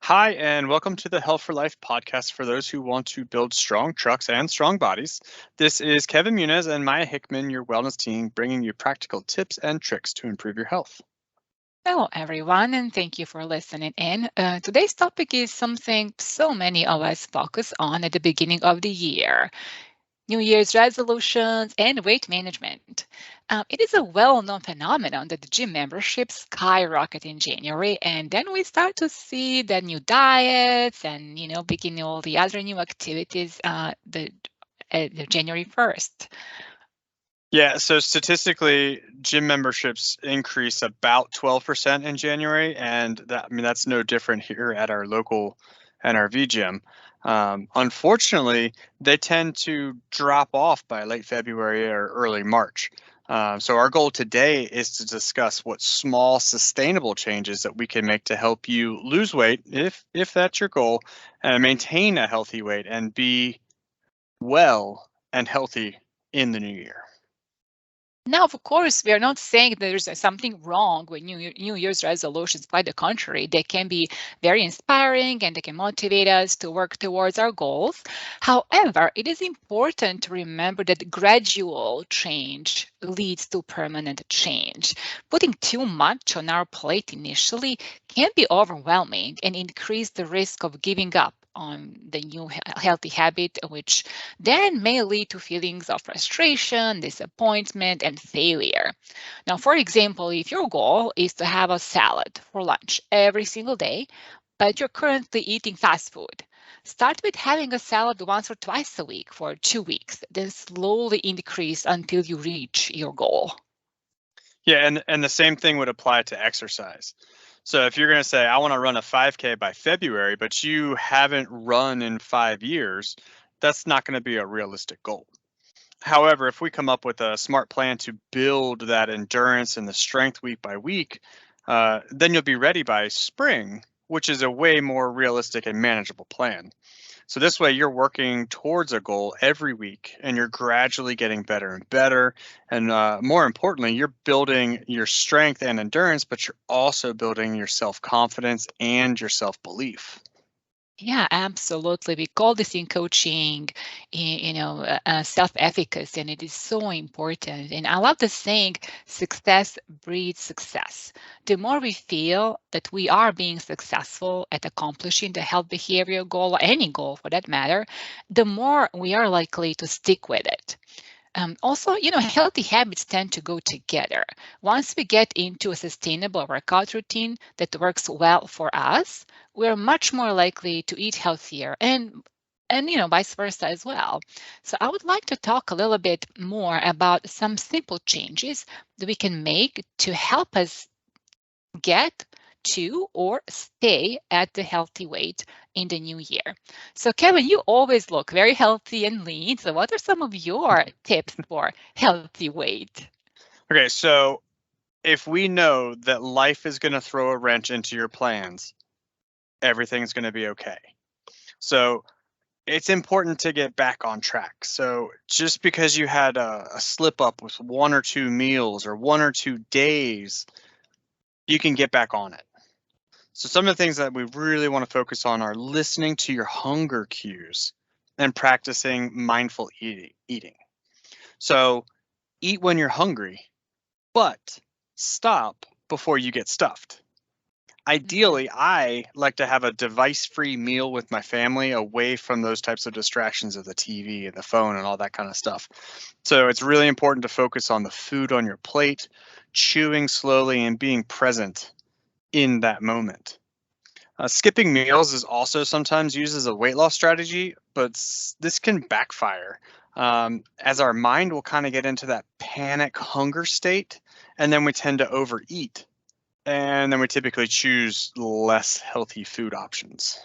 Hi, and welcome to the Health for Life podcast for those who want to build strong trucks and strong bodies. This is Kevin Muniz and Maya Hickman, your wellness team, bringing you practical tips and tricks to improve your health. Hello, everyone, and thank you for listening in. Today's topic is something so many of us focus on at the beginning of the year: New Year's resolutions and weight management. It is a well known phenomenon that the gym memberships skyrocket in January, and then we start to see the new diets and, beginning all the other new activities the January 1st. Yeah, so statistically, gym memberships increase about 12% in January, and that's no different here at our local NRV gym. Unfortunately, they tend to drop off by late February or early March. So our goal today is to discuss what small, sustainable changes that we can make to help you lose weight, if that's your goal, and maintain a healthy weight and be well and healthy in the new year. Now, of course, we are not saying there's something wrong with New Year's resolutions. Quite the contrary, they can be very inspiring and they can motivate us to work towards our goals. However, it is important to remember that gradual change leads to permanent change. Putting too much on our plate initially can be overwhelming and increase the risk of giving up on the new healthy habit, which then may lead to feelings of frustration, disappointment, and failure. Now, for example, if your goal is to have a salad for lunch every single day, but you're currently eating fast food, start with having a salad once or twice a week for 2 weeks, then slowly increase until you reach your goal. Yeah, and the same thing would apply to exercise. So if you're going to say, I want to run a 5K by February, but you haven't run in 5 years, that's not going to be a realistic goal. However, if we come up with a smart plan to build that endurance and the strength week by week, then you'll be ready by spring, which is a way more realistic and manageable plan. So this way you're working towards a goal every week and you're gradually getting better and better. And more importantly, you're building your strength and endurance, but you're also building your self-confidence and your self-belief. Yeah, absolutely. We call this in coaching, self-efficacy, and it is so important. And I love the saying, success breeds success. The more we feel that we are being successful at accomplishing the health behavior goal, or any goal for that matter, the more we are likely to stick with it. Also, healthy habits tend to go together. Once we get into a sustainable workout routine that works well for us, we're much more likely to eat healthier and vice versa as well. So I would like to talk a little bit more about some simple changes that we can make to help us get to or stay at the healthy weight in the new year. So, Kevin, you always look very healthy and lean. So, what are some of your tips for healthy weight? Okay, so if we know that life is going to throw a wrench into your plans, everything's going to be okay. So it's important to get back on track. So just because you had a slip up with 1 or 2 meals or 1 or 2 days, you can get back on it. So some of the things that we really want to focus on are listening to your hunger cues and practicing mindful eating. So eat when you're hungry, but stop before you get stuffed. Mhm. Ideally, I like to have a device-free meal with my family away from those types of distractions of the TV and the phone and all that kind of stuff. So it's really important to focus on the food on your plate, chewing slowly and being present in that moment. Skipping meals is also sometimes used as a weight loss strategy, but this can backfire, as our mind will kind of get into that panic hunger state, and then we tend to overeat, and then we typically choose less healthy food options.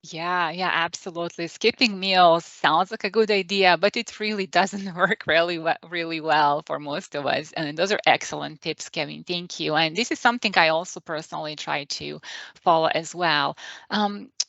Yeah, absolutely. Skipping meals sounds like a good idea, but it really doesn't work really well for most of us. And those are excellent tips, Kevin. Thank you. And this is something I also personally try to follow as well.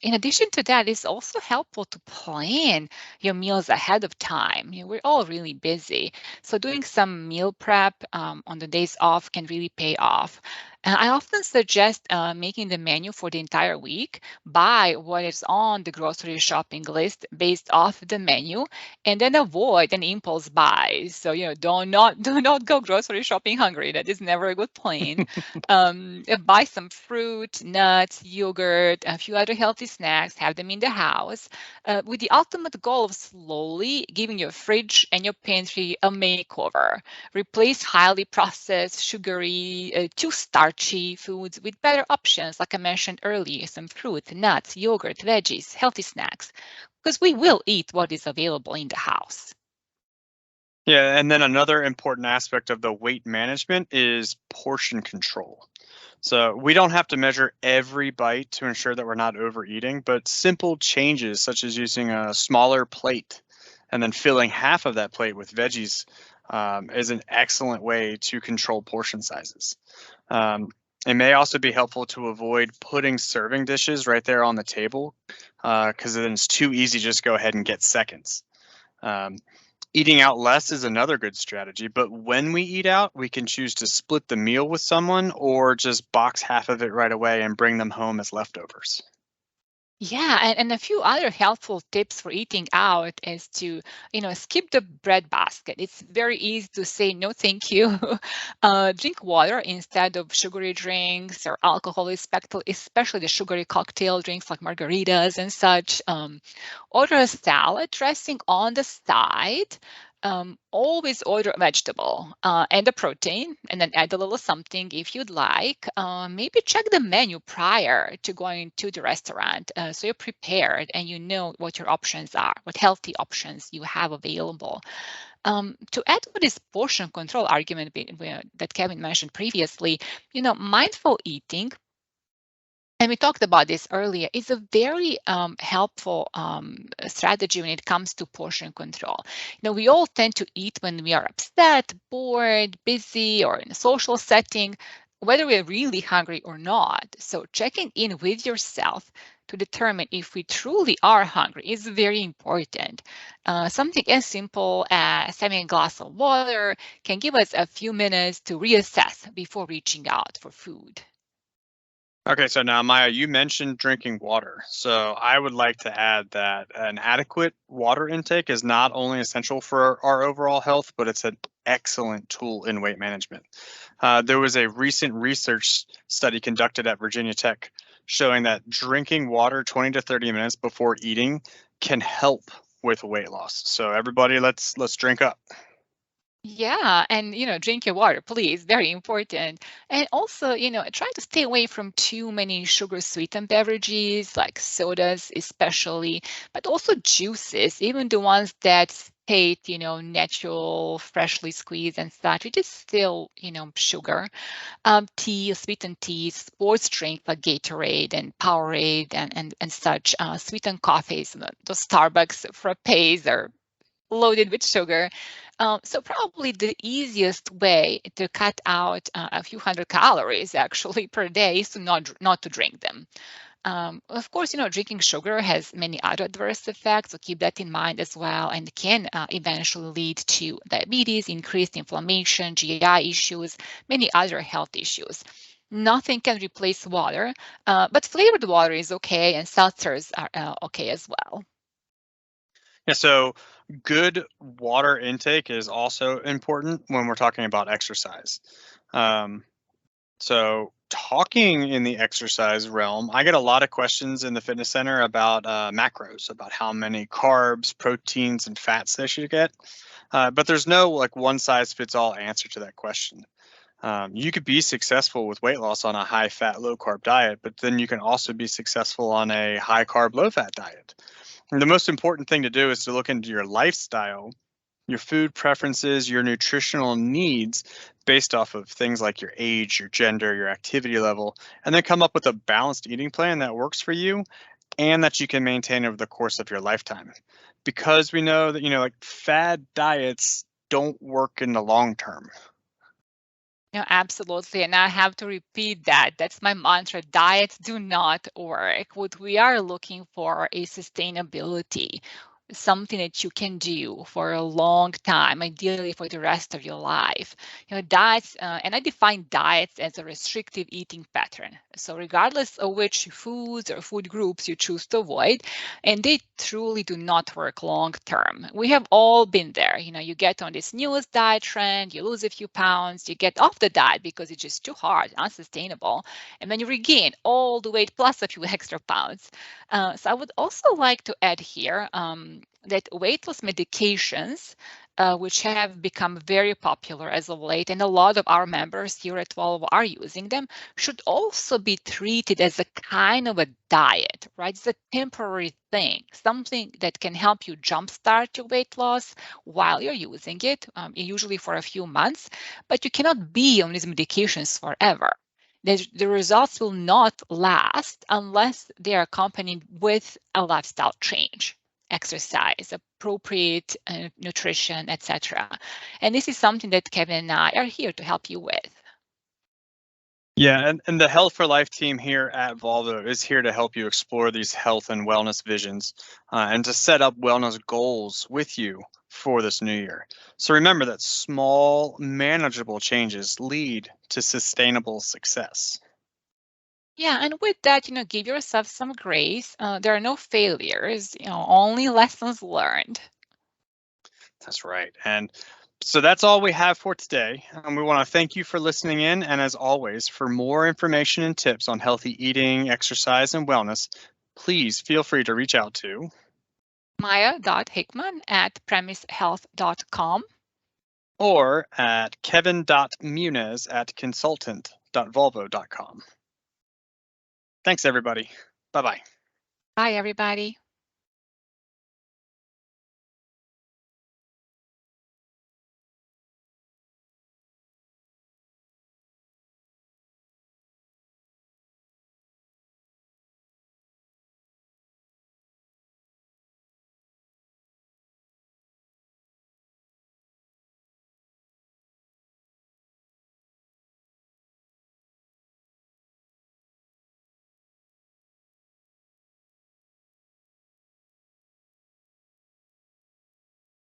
In addition to that, it's also helpful to plan your meals ahead of time. We're all really busy, so doing some meal prep on the days off can really pay off. And I often suggest making the menu for the entire week, buy what is on the grocery shopping list based off the menu, and then avoid an impulse buy. So, do not go grocery shopping hungry. That is never a good plan. Buy some fruit, nuts, yogurt, a few other healthy snacks, have them in the house, with the ultimate goal of slowly giving your fridge and your pantry a makeover. Replace highly processed, sugary, too starchy foods with better options, like I mentioned earlier, some fruit, nuts, yogurt, veggies, healthy snacks, because we will eat what is available in the house. Yeah, and then another important aspect of the weight management is portion control. So we don't have to measure every bite to ensure that we're not overeating, but simple changes such as using a smaller plate and then filling half of that plate with veggies is an excellent way to control portion sizes. Um, it may also be helpful to avoid putting serving dishes right there on the table because then it's too easy to just go ahead and get seconds. Um, Eating out less is another good strategy, but when we eat out, we can choose to split the meal with someone or just box half of it right away and bring them home as leftovers. Yeah, and a few other helpful tips for eating out is to, skip the bread basket. It's very easy to say no, thank you. Drink water instead of sugary drinks or alcohol, especially the sugary cocktail drinks like margaritas and such. Order a salad dressing on the side. Always order a vegetable and a protein, and then add a little something if you'd like. Maybe check the menu prior to going to the restaurant so you're prepared and you know what your options are, what healthy options you have available. To add to this portion control argument that Kevin mentioned previously, mindful eating, and we talked about this earlier, is a very helpful strategy when it comes to portion control. We all tend to eat when we are upset, bored, busy, or in a social setting, whether we're really hungry or not. So checking in with yourself to determine if we truly are hungry is very important. Something as simple as having a glass of water can give us a few minutes to reassess before reaching out for food. Okay, so now Maya, you mentioned drinking water. So I would like to add that an adequate water intake is not only essential for our overall health, but it's an excellent tool in weight management. There was a recent research study conducted at Virginia Tech showing that drinking water 20 to 30 minutes before eating can help with weight loss. So everybody, let's drink up. Yeah, and drink your water, please. Very important. And also, try to stay away from too many sugar sweetened beverages like sodas, especially, but also juices, even the ones that state, natural, freshly squeezed and such. It is still, sugar. Tea, sweetened tea, sports drink like Gatorade and Powerade and such. Sweetened coffees, those Starbucks frappes are loaded with sugar. So probably the easiest way to cut out a few hundred calories actually per day is to not to drink them. Of course, drinking sugar has many other adverse effects, so keep that in mind as well, and can eventually lead to diabetes, increased inflammation, GI issues, many other health issues. Nothing can replace water, but flavored water is okay, and seltzers are okay as well. Yeah, so good water intake is also important when we're talking about exercise. Um, So, talking in the exercise realm, I get a lot of questions in the fitness center about macros, about how many carbs, proteins, and fats they should get. But there's no like one size fits all answer to that question. You could be successful with weight loss on a high fat, low carb diet, but then you can also be successful on a high carb, low fat diet. And the most important thing to do is to look into your lifestyle, your food preferences, your nutritional needs based off of things like your age, your gender, your activity level, and then come up with a balanced eating plan that works for you and that you can maintain over the course of your lifetime. Because we know that, like fad diets don't work in the long term. No, absolutely. And I have to repeat that. That's my mantra. Diets do not work. What we are looking for is sustainability. something that you can do for a long time, ideally for the rest of your life. Diets, and I define diets as a restrictive eating pattern. So regardless of which foods or food groups you choose to avoid, and they truly do not work long term. We have all been there. You get on this newest diet trend, you lose a few pounds, you get off the diet because it's just too hard, unsustainable, and then you regain all the weight plus a few extra pounds. So I would also like to add here that weight loss medications, which have become very popular as of late, and a lot of our members here at Volvo are using them, should also be treated as a kind of a diet, right? It's a temporary thing, something that can help you jumpstart your weight loss while you're using it, usually for a few months, but you cannot be on these medications forever. The results will not last unless they are accompanied with a lifestyle change, exercise, appropriate nutrition, etc. And this is something that Kevin and I are here to help you with. Yeah, and the Health for Life team here at Volvo is here to help you explore these health and wellness visions and to set up wellness goals with you for this new year. So remember that small, manageable changes lead to sustainable success. Yeah, and with that, give yourself some grace. There are no failures, only lessons learned. That's right. And so that's all we have for today. And we want to thank you for listening in. And as always, for more information and tips on healthy eating, exercise, and wellness, please feel free to reach out to Maya.Hickman@premisehealth.com. or at kevin.muniz@consultant.volvo.com. Thanks, everybody. Bye-bye. Bye, everybody.